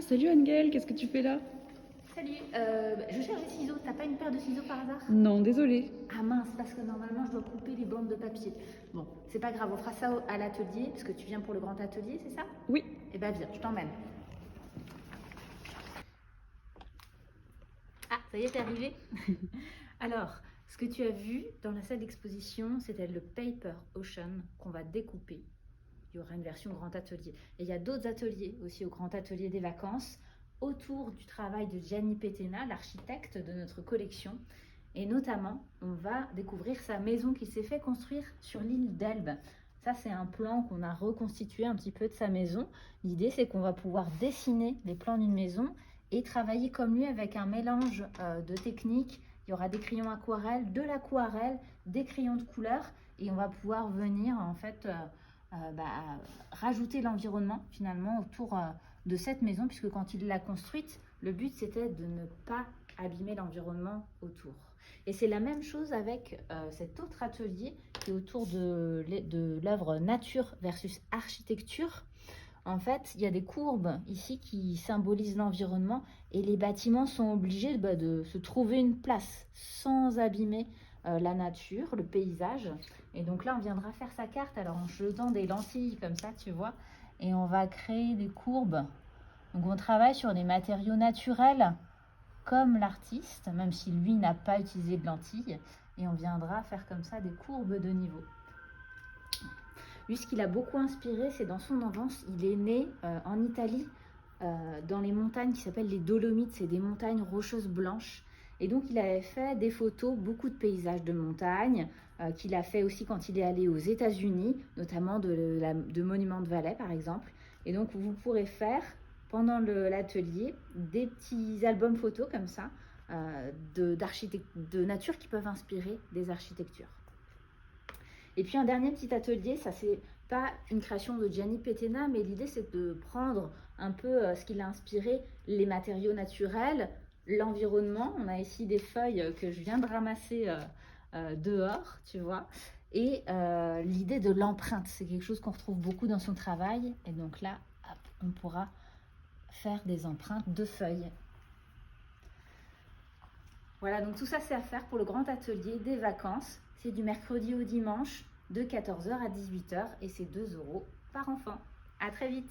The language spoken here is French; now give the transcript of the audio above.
Ah, salut Angel, qu'est-ce que tu fais là? Salut, je cherche des ciseaux. T'as pas une paire de ciseaux par hasard? Non, désolée. Ah mince, parce que normalement je dois couper les bandes de papier. Bon, c'est pas grave, on fera ça à l'atelier, parce que tu viens pour le grand atelier, c'est ça? Oui. Eh ben viens, je t'emmène. Ah, ça y est, t'es arrivé. Alors, ce que tu as vu dans la salle d'exposition, c'était le Paper Ocean qu'on va découper. Il y aura une version grand atelier. Et il y a d'autres ateliers aussi au grand atelier des vacances autour du travail de Gianni Petena, l'architecte de notre collection. Et notamment, on va découvrir sa maison qui s'est fait construire sur l'île d'Elbe. Ça, c'est un plan qu'on a reconstitué un petit peu de sa maison. L'idée, c'est qu'on va pouvoir dessiner les plans d'une maison et travailler comme lui avec un mélange de techniques. Il y aura des crayons aquarelles, de l'aquarelle, des crayons de couleur et on va pouvoir venir en fait rajouter l'environnement finalement autour de cette maison, puisque quand il l'a construite, le but c'était de ne pas abîmer l'environnement autour. Et c'est la même chose avec cet autre atelier qui est autour de l'œuvre nature versus architecture. En fait, il y a des courbes ici qui symbolisent l'environnement et les bâtiments sont obligés de se trouver une place sans abîmer la nature, le paysage. Et donc là, on viendra faire sa carte alors en jetant des lentilles comme ça, tu vois, et on va créer des courbes. Donc on travaille sur des matériaux naturels comme l'artiste, même si lui n'a pas utilisé de lentilles, et on viendra faire comme ça des courbes de niveau. Lui, ce qu'il a beaucoup inspiré, c'est dans son enfance, il est né en Italie, dans les montagnes qui s'appellent les Dolomites, c'est des montagnes rocheuses blanches. Et donc, il avait fait des photos, beaucoup de paysages de montagne, qu'il a fait aussi quand il est allé aux États-Unis, notamment de monuments de vallée, par exemple. Et donc, vous pourrez faire, pendant l'atelier, des petits albums photos comme ça, de nature qui peuvent inspirer des architectures. Et puis un dernier petit atelier, ça c'est pas une création de Gianni Petena, mais l'idée c'est de prendre un peu ce qu'il a inspiré, les matériaux naturels, l'environnement. On a ici des feuilles que je viens de ramasser dehors, tu vois. Et l'idée de l'empreinte, c'est quelque chose qu'on retrouve beaucoup dans son travail. Et donc là, hop, on pourra faire des empreintes de feuilles. Voilà, donc tout ça c'est à faire pour le grand atelier des vacances. C'est du mercredi au dimanche de 14h à 18h et c'est 2 € par enfant. À très vite!